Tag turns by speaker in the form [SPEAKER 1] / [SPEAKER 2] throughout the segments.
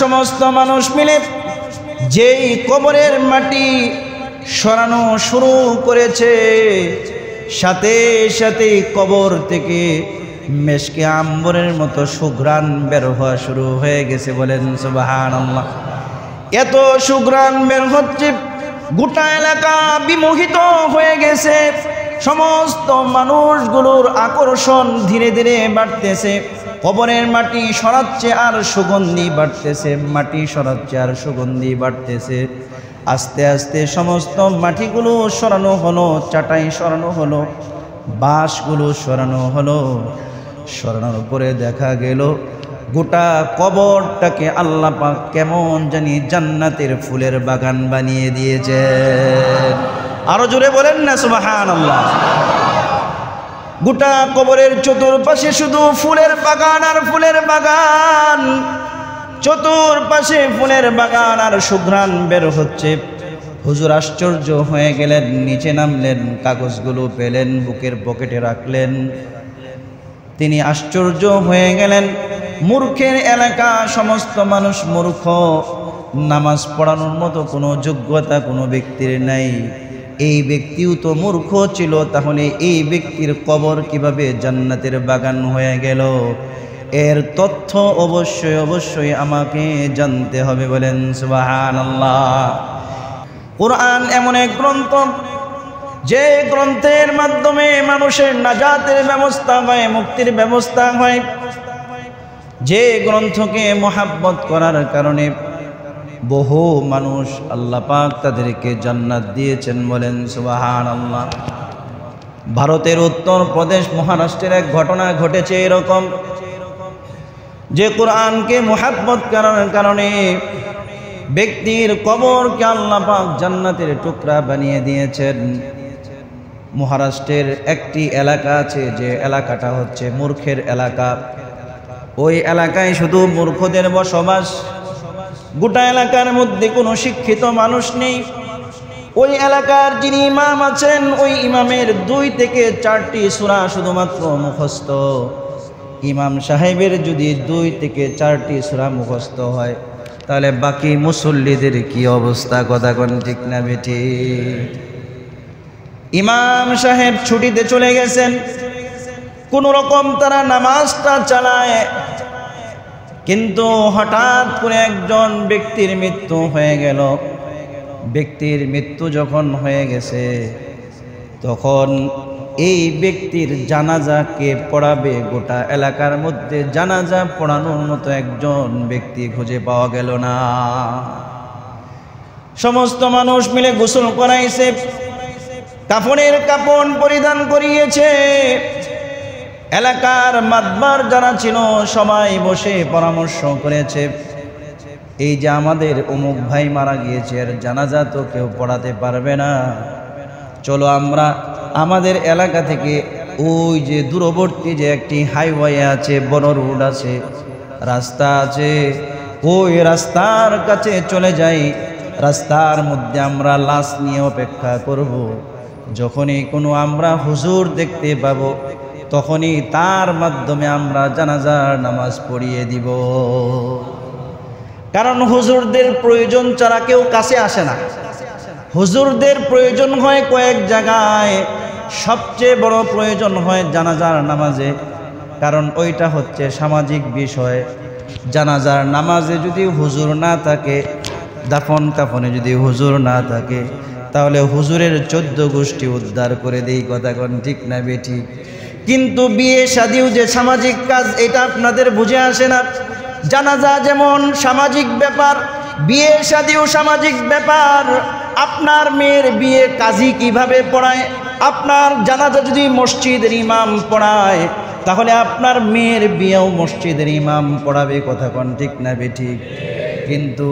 [SPEAKER 1] সমস্ত মানুষ মিলে যেই কবরের মাটি সরানো শুরু করেছে, সাথে সাথে কবর থেকে মেশকে আম্বরের মতো সুঘ্রাণ বের হওয়া শুরু হয়ে গেছে। বলেন সুবহানাল্লাহ। এত সুঘ্রাণ বের হচ্ছে, গোটা এলাকা বিমোহিত হয়ে গেছে। সমস্ত মানুষগুলোর আকর্ষণ ধীরে ধীরে বাড়তেছে। কবরের মাটি সরাচ্ছে আর সুগন্ধি বাড়তেছে, মাটি সরাচ্ছে আর সুগন্ধি বাড়তেছে। আস্তে আস্তে সমস্ত মাটিগুলো সরানো হলো, চাটাই সরানো হলো, বাঁশগুলো সরানো হলো। সরানোর পরে দেখা গেল গোটা কবরটাকে আল্লাহ পাক কেমন জানি জান্নাতের ফুলের বাগান বানিয়ে দিয়েছে। আরো জোরে বলেন না সুবহানাল্লাহ। গোটা কবরের চতুর্পাশে শুধু ফুলের বাগান আর ফুলের বাগান, চতুর্পাশে ফুলের বাগান আর সুঘ্রাণ বের হচ্ছে। হুজুর আশ্চর্য হয়ে গেলেন, নিচে নামলেন, কাগজগুলো পেলেন, বুকের পকেটে রাখলেন। তিনি আশ্চর্য হয়ে গেলেন, মূর্খের এলাকা, সমস্ত মানুষ মূর্খ, নামাজ পড়ানোর মতো কোনো যোগ্যতা কোনো ব্যক্তির নাই। এই ব্যক্তিও তো মূর্খ ছিল, তাহলে এই ব্যক্তির কবর কিভাবে জান্নাতের বাগান হয়ে গেল? এর তথ্য অবশ্যই অবশ্যই আমাকে জানতে হবে। বলেন সুবহানাল্লাহ। কুরআন এমন এক গ্রন্থ, যে গ্রন্থের মাধ্যমে মানুষের নাজাতের ব্যবস্থা হয়, মুক্তির ব্যবস্থা হয়। যে গ্রন্থকে মহাব্বত করার কারণে বহু মানুষ আল্লাহ পাক তাদেরকে জান্নাত দিয়েছেন। বলেন সুবহানাল্লাহ। ভারতের উত্তর প্রদেশ মহারাষ্ট্রের এক ঘটনা ঘটেছে এরকম, যে কোরআনকে মহাব্বত করার কারণে ব্যক্তির কবরকে আল্লাহ পাক জান্নাতের টুকরা বানিয়ে দিয়েছেন। মহারাষ্ট্রের একটি এলাকা আছে, যে এলাকাটা হচ্ছে মূর্খের এলাকা। ওই এলাকায় শুধু মূর্খদের বসবাস। গোটা এলাকার মধ্যে কোনো শিক্ষিত মানুষ নেই। ওই এলাকার যিনি ইমাম আছেন, ওই ইমামের 2 থেকে 4টি সূরা শুধুমাত্র মুখস্থ। ইমাম সাহেবের যদি 2 থেকে 4টি সূরা মুখস্থ হয়, তাহলে বাকি মুসল্লিদের কি অবস্থা? কথা কোন ঠিক না বেটি? ইমাম সাহেব ছুটিতে চলে গেছেন, কোন রকম তারা নামাজটা চালায়। কিন্তু হঠাৎ করে একজন ব্যক্তির মৃত্যু হয়ে গেল। ব্যক্তির মৃত্যু যখন হয়ে গেছে, তখন এই ব্যক্তির জানাজাকে পড়াবে, গোটা এলাকার মধ্যে জানাজা পড়ানোর মতো একজন ব্যক্তি খুঁজে পাওয়া গেল না। সমস্ত মানুষ মিলে গোসল করাইছে, কাফনের কাফন পরিধান করিয়েছে। এলাকার মাতবার যারা ছিল সবাই বসে পরামর্শ করেছে, এই যে আমাদের অমুক ভাই মারা গিয়েছে, এর জানাজা তো কেউ পড়াতে পারবে না। চলো আমরা আমাদের এলাকা থেকে ওই যে দূরবর্তী যে একটি হাইওয়ে আছে, বড় রোড আছে, রাস্তা আছে, ওই রাস্তার কাছে চলে যাই। রাস্তার মধ্যে আমরা লাশ নিয়ে অপেক্ষা করব। যখনই কোনো আমরা হুজুর দেখতে পাবো, তখনই তার মাধ্যমে আমরা জানাজার নামাজ পড়িয়ে দিব। কারণ হুজুরদের প্রয়োজন ছাড়া কেউ কাছে আসে না। হুজুরদের প্রয়োজন হয় কয়েক জায়গায়, সবচেয়ে বড় প্রয়োজন হয় জানাজার নামাজে। কারণ ওইটা হচ্ছে সামাজিক বিষয়। জানাজার নামাজে যদি হুজুর না থাকে, দাফন কাফনে যদি হুজুর না থাকে, তাহলে হুজুরের 14 গোষ্ঠী উদ্ধার করে দেই। কথা কোন ঠিক না বেটি? কিন্তু বিয়ে শাদিও যে সামাজিক কাজ, এটা আপনাদের বুঝে আসে না। জানাজা যেমন সামাজিক ব্যাপার, বিয়ে শাদিও সামাজিক ব্যাপার। আপনার মেয়ের বিয়ে কাজী কিভাবে পড়ায়? আপনার জানাজা যদি মসজিদের ইমাম পড়ায়, তাহলে আপনার মেয়ের বিয়েও মসজিদের ইমাম পড়াবে। কথা কোন ঠিক না বেটি? কিন্তু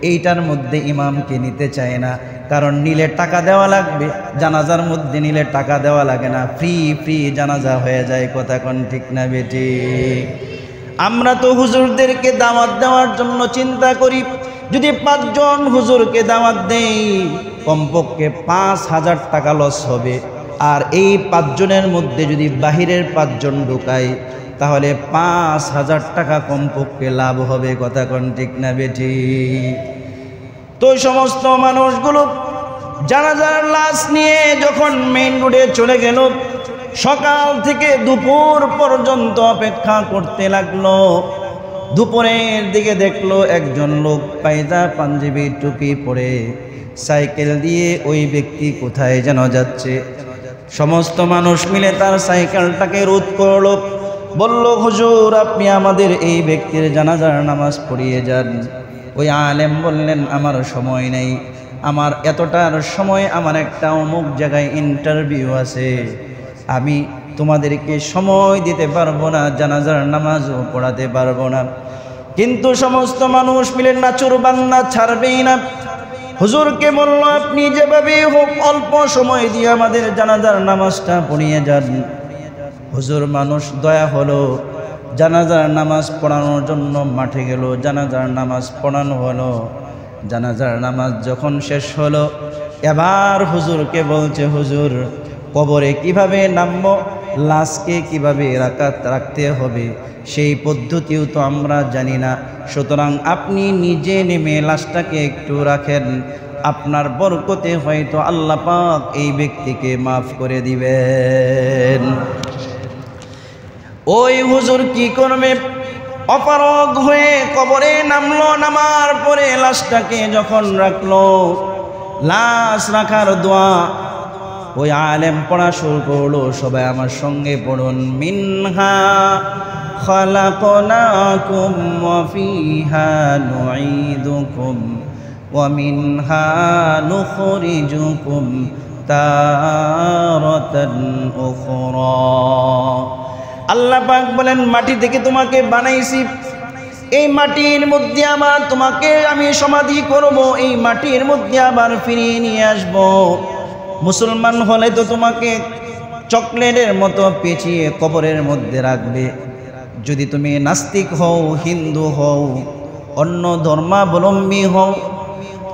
[SPEAKER 1] এইটার মধ্যে ইমামকে নিতে চায় না, কারণ নিলে টাকা দেওয়া লাগবে। জানাজার মধ্যে নিলে টাকা দেওয়া লাগে না, ফ্রি ফ্রি জানাজা হয়ে যায়। কথা কোন ঠিক না বেটি? আমরা তো হুজুরদেরকে দাওয়াত দেওয়ার জন্য চিন্তা করি, যদি 5 জন হুজুরকে দাওয়াত দেই, কমপক্ষে 5,000 টাকা লস হবে। আর এই 5 জনের মধ্যে যদি বাহিরের 5 জন ঢুকাই, তাহলে 5,000 টাকা কমপক্ষে লাভ হবে। কথা কোন ঠিক না বেঠি? তো সমস্ত মানুষগুলো জানাজার লাশ নিয়ে যখন মেইন রোডে চলে গেল, সকাল থেকে দুপুর পর্যন্ত অপেক্ষা করতে লাগলো। দুপুরের দিকে দেখলো একজন লোক পায়জা পাঞ্জাবি টুপি পরে সাইকেল দিয়ে ওই ব্যক্তি কোথায় যেন যাচ্ছে। সমস্ত মানুষ মিলে তার সাইকেলটাকে রোধ করলো, বলল, হুজুর আপনি আমাদের এই ব্যক্তির জানাজার নামাজ পড়িয়ে যান। ওই আলেম বললেন, আমার সময় নেই, আমার এতটার সময়, আমার একটা অমুক জায়গায় ইন্টারভিউ আছে, আমি তোমাদেরকে সময় দিতে পারবো না, জানাজার নামাজও পড়াতে পারবো না। কিন্তু সমস্ত মানুষ মিলে নাচুর বান্না ছাড়বেই না। হুজুরকে বলল, আপনি যেভাবে হোক অল্প সময় দিয়ে আমাদের জানাজার নামাজটা পড়িয়ে যান। হুজুর মানুষ দয়া হলো, জানাজার নামাজ পড়ানোর জন্য মাঠে গেল। জানাজার নামাজ পড়ানো হলো। জানাজার নামাজ যখন শেষ হলো, এবার হুজুরকে বলছে, হুজুর কবরে কিভাবে নামবো, লাশকে কিভাবে রাখতে হবে সেই পদ্ধতিও তো আমরা জানি না, সুতরাং আপনি নিজে নেমে লাশটাকে একটু রাখেন, আপনার বরকতে হয়তো আল্লাহ পাক এই ব্যক্তিকে মাফ করে দিবেন। ওই হুজুর কি করবে, অপারগ হয়ে কবরে নামলো। নামার পরে লাশটাকে যখন রাখলো, লাশ রাখার দোয়া ওই আলেম পড়া শুরু করলো। সবাই আমার সঙ্গে পড়ুন, মিনহা খালাকনাকুম ওয়া ফিহা নুঈদুকুম ওয়া মিনহা নুখরিজুকুম তারাতান উখরা। আল্লাহ পাক বলেন, মাটি থেকে তোমাকে বানাইছি, এই মাটির মধ্যে আবার তোমাকে আমি সমাধি করব, এই মাটির মধ্যে আবার ফিরিয়ে নিয়ে আসব। মুসলমান হলে তো তোমাকে চকলেটের মতো পেঁচিয়ে কবরের মধ্যে রাখবে। যদি তুমি নাস্তিক হও, হিন্দু হও, অন্য ধর্মাবলম্বী হও,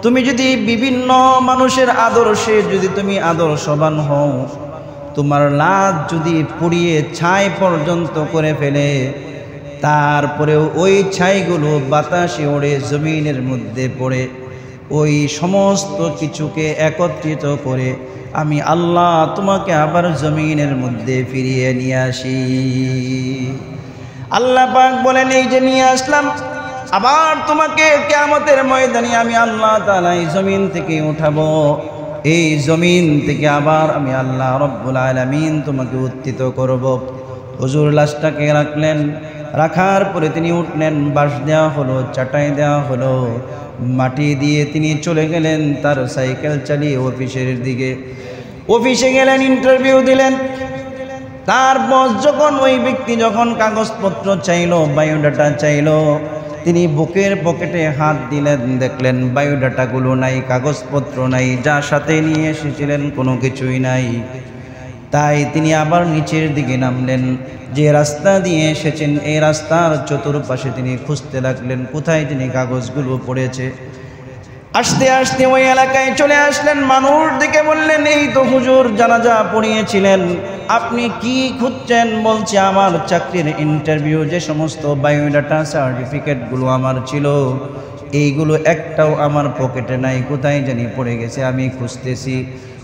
[SPEAKER 1] তুমি যদি বিভিন্ন মানুষের আদর্শে যদি তুমি আদর্শবান হও, তোমার লাশ যদি পুড়িয়ে ছাই পর্যন্ত করে ফেলে, তারপরেও ওই ছাইগুলো বাতাসে ওড়ে জমিনের মধ্যে পড়ে, ওই সমস্ত কিছুকে একত্রিত করে আমি আল্লাহ তোমাকে আবার জমিনের মধ্যে ফিরিয়ে নিয়ে আসি। আল্লাহ পাক বলেন, এই যে নিয়ে আসলাম, আবার তোমাকে কিয়ামতের ময়দানে আমি আল্লাহ তাআলা এই জমিন থেকে উঠাবো। এই জমিন থেকে আবার আমি আল্লাহ রব্বুল আলামিন তোমাকে উত্থিত করব। হুজুর লাশটাকে রাখলেন, রাখার পরে তিনি উঠলেন, বাঁশ দেওয়া হলো, চাটাই দেওয়া হলো, মাটি দিয়ে তিনি চলে গেলেন তার সাইকেল চালিয়ে অফিসের দিকে। অফিসে গেলেন, ইন্টারভিউ দিলেন। তার বস যখন ওই ব্যক্তি যখন কাগজপত্র চাইলো, বায়োডাটা চাইলো, তিনি বুকের পকেটে হাত দিলেন, দেখলেন বায়োডাটাগুলো নাই, কাগজপত্র নাই, যা সাথে নিয়ে এসেছিলেন কোনো কিছুই নাই। তাই তিনি আবার নিচের দিকে নামলেন। যে রাস্তা দিয়ে এসেছেন এই রাস্তার চতুর্পাশে তিনি খুঁজতে লাগলেন কোথায় তিনি কাগজগুলো পড়েছে। আস্তে আস্তে ওই এলাকায় চলে আসলেন। মানুষ দেখে বললেন, এই তো হুজুর জানাজা পড়িয়েছিলেন, আপনি কি খুঁজছেন? বলছে, আমার চাকরির ইন্টারভিউ যে সমস্ত বায়োডাটা সার্টিফিকেটগুলো আমার ছিল, এইগুলো একটাও আমার পকেটে নাই, কোথায় জানি পড়ে গেছে, আমি খুঁজতেছি।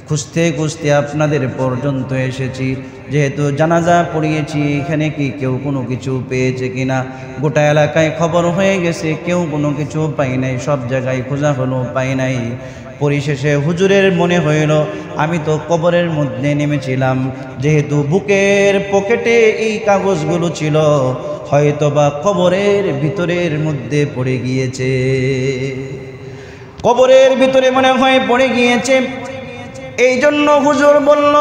[SPEAKER 1] খুঁজতে খুঁজতে আপনাদের পর্যন্ত এসেছি। যেহেতু জানাজা পড়িয়েছি, এখানে কি কেউ কোনো কিছু পেয়েছে কিনা? গোটা এলাকায় খবর হয়ে গেছে, কেউ কোনো কিছু পাই নাই, সব জায়গায় খোঁজা হলো, পাই নাই। পরিশেষে হুজুরের মনে হইল, আমি তো কবরের মধ্যে নেমেছিলাম, যেহেতু বুকের পকেটে এই কাগজগুলো ছিল, হয়তোবা কবরের ভিতরের মধ্যে পড়ে গিয়েছে, কবরের ভিতরে মনে হয় পড়ে গিয়েছে। এই জন্য হুজুর বলল,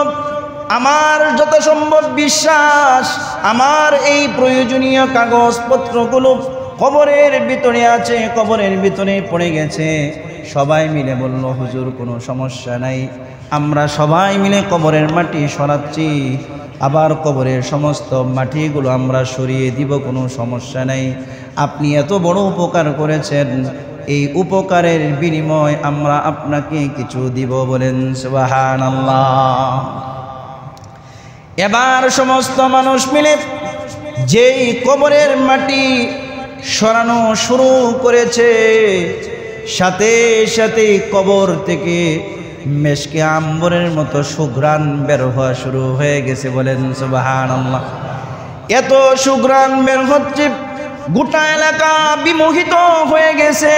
[SPEAKER 1] আমার যত সম্ভব বিশ্বাস, আমার এই প্রয়োজনীয় কাগজপত্রগুলো কবরের ভিতরে আছে, কবরের ভিতরে পড়ে গেছে। সবাই মিলে বলল, হুজুর কোনো সমস্যা নাই, আমরা সবাই মিলে কবরের মাটি সরাচ্ছি, আবার কবরের সমস্ত মাটিগুলো আমরা সরিয়ে দিব, কোনো সমস্যা নাই। আপনি এত বড় উপকার করেছেন, এই উপকারের বিনিময় আমরা আপনাকে কিছু দিব। বলেন সুবহানাল্লাহ। এবার সমস্ত মানুষ মিলে যেই কবরের মাটি সরানো শুরু করেছে, সাথে সাথে কবর থেকে মেশকে আম্বরের মতো সুঘ্রাণ বের হওয়া শুরু হয়ে গেছে। বলেন সুবহানাল্লাহ। এত সুঘ্রাণ বের হচ্ছে, গোটা এলাকা বিমোহিত হয়ে গেছে।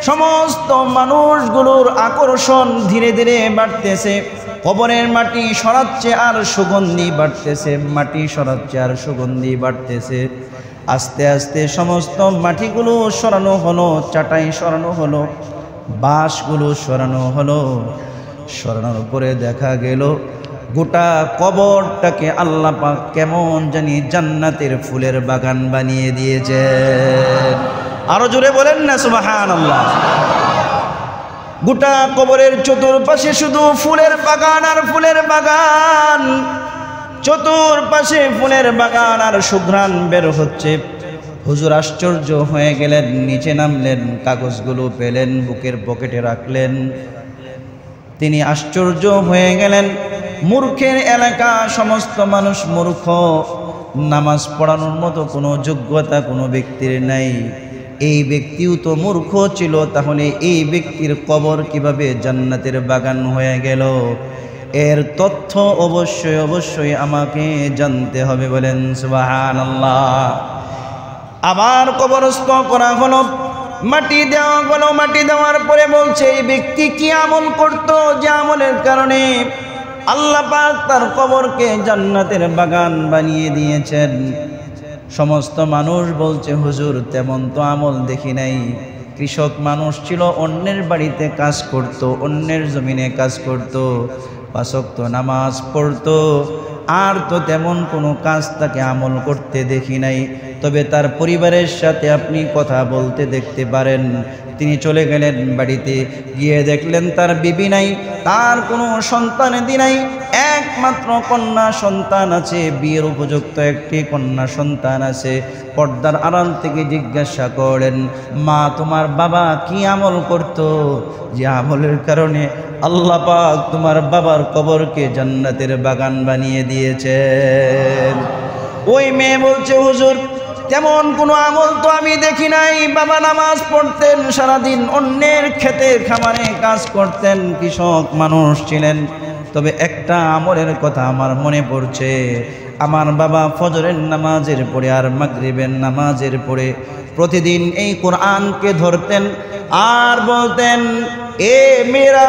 [SPEAKER 1] সমস্ত মানুষগুলোর আকর্ষণ ধীরে ধীরে বাড়তেছে। কবরের মাটি সরাচ্ছে আর সুগন্ধি বাড়তেছে, মাটি সরাচ্ছে আর সুগন্ধি বাড়তেছে। আস্তে আস্তে সমস্ত মাটিগুলো সরানো হলো, চাটাই সরানো হলো, বাঁশগুলো সরানো হলো। সরানোর পরে দেখা গেল গোটা কবরটাকে আল্লাহ পাক কেমন জানি জান্নাতের ফুলের বাগান বানিয়ে দিয়েছে। আরো জোরে বলেন না সুবহানাল্লাহ। গোটা কবরের চতুর্পাশে শুধু ফুলের বাগান আর ফুলের বাগান, চতুর্পাশে ফুলের বাগান আর সুঘ্রাণ বের হচ্ছে। হুজুর আশ্চর্য হয়ে গেলেন, নিচে নামলেন, কাগজগুলো পেলেন, বুকের পকেটে রাখলেন। তিনি আশ্চর্য হয়ে গেলেন, মূর্খের এলাকা, সমস্ত মানুষ মূর্খ, নামাজ পড়ানোর মতো কোনো যোগ্যতা কোনো ব্যক্তির নাই। এই ব্যক্তিও তো মূর্খ ছিল, তাহলে এই ব্যক্তির কবর কিভাবে জান্নাতের বাগান হয়ে গেল? এর তথ্য অবশ্যই অবশ্যই আমাকে জানতে হবে। বলেন সুবহানাল্লাহ। আবার কবরস্থ করা হলো, মাটি দেওয়া হলো। মাটি দেওয়ার পরে বলছে এই ব্যক্তি কি আমল করত, যে আমলের কারণে আল্লাহ পাক তার কবরকে জান্নাতের বাগান বানিয়ে দিয়েছেন। সমস্ত মানুষ বলছে হুজুর তেমন তো আমল দেখি নাই। কৃষক মানুষ ছিল, অন্যের বাড়িতে কাজ করত, অন্যের জমিনে কাজ করত, 5 ওয়াক্ত নামাজ পড়তো, আর তো তেমন কোনো কাজ তাকে আমল করতে দেখি নাই। তবে তার পরিবারের সাথে আপনি কথা বলতে দেখতে পারেন। তিনি চলে গেলেন বাড়িতে, গিয়ে দেখলেন তার বিবি নাই, তার কোনো সন্তানাদি নাই, একমাত্র কন্যা সন্তান আছে, বিয়ের উপযুক্ত একটি কন্যা সন্তান আছে। পর্দার আড়াল থেকে জিজ্ঞাসা করেন, মা তোমার বাবা কি আমল করত, যে আমলের কারণে আল্লাহ পাক তোমার বাবার কবরকে জান্নাতের বাগান বানিয়ে দিয়েছেন? ওই মেয়ে বলছে হুজুর তেমন কোনো আমল তো আমি দেখি নাই। বাবা নামাজ পড়তেন, সারাদিন অন্যের খেতে খামারে কাজ করতেন, কৃষক মানুষ ছিলেন। তবে একটা আমলের কথা আমার মনে পড়ছে, আমার বাবা ফজরের নামাজের পরে আর মাগরিবের নামাজের পরে প্রতিদিন এই কোরআনকে ধরতেন আর বলতেন, এ মেরা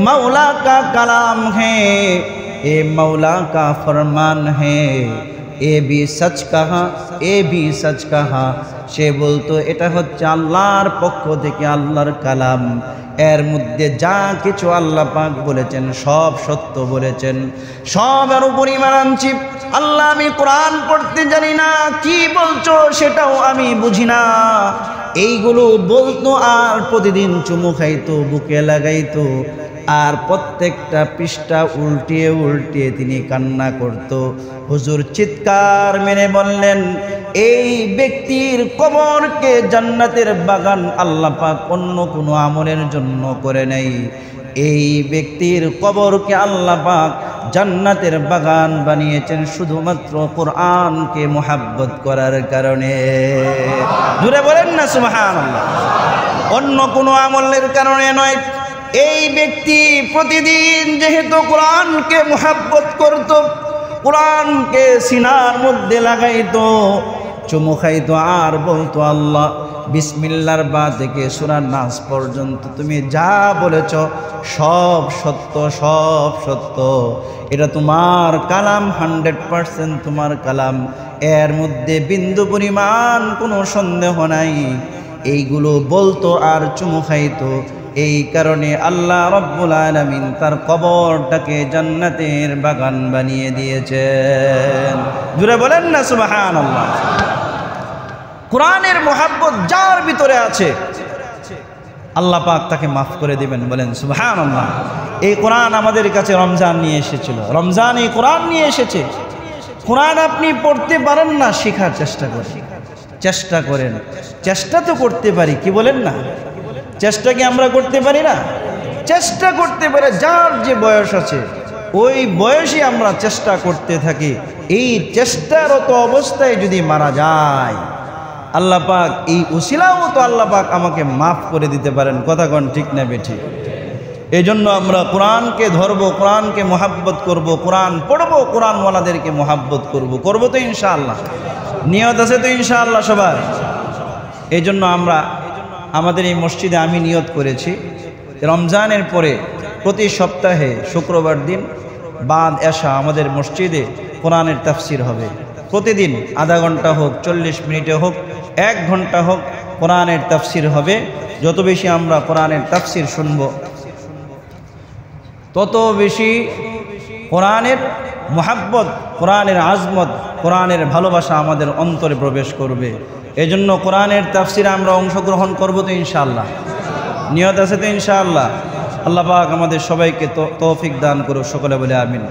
[SPEAKER 1] মৌলা কা কালাম হ্যাঁ, এ মৌলা কা ফরমান হ্যাঁ, এ ভি সচ কাহা, এ ভি সচ কাহা। সে বলতো এটা হচ্ছে আল্লাহর পক্ষ থেকে আল্লাহর কালাম, এর মধ্যে যা কিছু আল্লাহ পাক বলেছেন সব সত্য বলেছেন, সবের উপরই মানছি। আল্লাহ আমি কোরআন পড়তে জানি না, কি বলছো সেটাও আমি বুঝি না। এইগুলো বলতো আর প্রতিদিন চুমু খাইতো, বুকে লাগাইতো, আর প্রত্যেকটা পৃষ্ঠা উল্টিয়ে উল্টিয়ে তিনি কান্না করত। হুজুর চিৎকার মেরে বললেন, এই ব্যক্তির কবরকে জান্নাতের বাগান আল্লাহ পাক অন্য কোনো আমলের জন্য করে নাই, এই ব্যক্তির কবরকে আল্লাহ পাক জান্নাতের বাগান বানিয়েছেন শুধুমাত্র কোরআনকে মুহাব্বত করার কারণে। জোরে বলেন না সুবহানাল্লাহ। অন্য কোনো আমলের কারণে নয়। এই ব্যক্তি প্রতিদিন যেহেতু কোরআনকে মুহাব্বত করত, কোরআনকে সিনার মধ্যে লাগাইতো, চুমু খাইতো আর বলতো, আল্লাহ বিসমিল্লাহর বা থেকে সূরা নাস পর্যন্ত তুমি যা বলেছ সব সত্য, সব সত্য, এটা তোমার কালাম, 100% তোমার কালাম, এর মধ্যে বিন্দু পরিমাণ কোনো সন্দেহ নাই। এইগুলো বলতো আর চুমু খাইতো। এই কারণে আল্লাহ রব্বুল আলামিন তার কবরটাকে জান্নাতের বাগান বানিয়ে দিয়েছেন। জোরে বলেন না সুবহানাল্লাহ। কোরআনের মুহাব্বত যার ভিতরে আছে আল্লাহ পাক তাকে মাফ করে দিবেন। বলেন সুবহানাল্লাহ। এই কোরআন আমাদের কাছে রমজান নিয়ে এসেছিল, রমজান এই কোরআন নিয়ে এসেছে। কোরআন আপনি পড়তে পারেন না, শেখার চেষ্টা করেন, চেষ্টা করেন। চেষ্টা তো করতে পারি, কি বলেন না? চেষ্টা কি আমরা করতে পারি না? চেষ্টা করতে পারে, যার যে বয়স আছে ওই বয়সে আমরা চেষ্টা করতে থাকি। এই চেষ্টারত অবস্থায় যদি মারা যায়, আল্লাহ পাক এই উসিলাও তো আল্লাহ পাক আমাকে মাফ করে দিতে পারেন। কথা কোন ঠিক না বেঠি? এই জন্য আমরা কোরআনকে ধরবো, কোরআনকে মোহাব্বত করব, কোরআন পড়বো, কোরআনওয়ালাদেরকে মোহাব্বত করব তো ইনশাআল্লাহ। নিয়ত আছে তো ইনশাআল্লাহ সবার? এই জন্য আমরা আমাদের এই মসজিদে আমি নিয়ত করেছি রমজানের পরে প্রতি সপ্তাহে শুক্রবার দিন বাদ এশা আমাদের মসজিদে কোরআনের তাফসির হবে। প্রতিদিন আধা ঘন্টা হোক, 40 মিনিটে হোক, 1 ঘন্টা হোক, কোরআনের তাফসির হবে। যত বেশি আমরা কোরআনের তাফসির শুনব, তত বেশি কোরআনের মোহাব্বত, কোরআনের আজমত, কোরআনের ভালোবাসা আমাদের অন্তরে প্রবেশ করবে। এজন্য কোরআনের তাফসিরে আমরা অংশগ্রহণ করব তো ইনশাআল্লাহ। নিয়ত আছে তো ইনশাআল্লাহ। আল্লাহ পাক আমাদের সবাইকে তৌফিক দান করুক। সকলে বলে আমিন।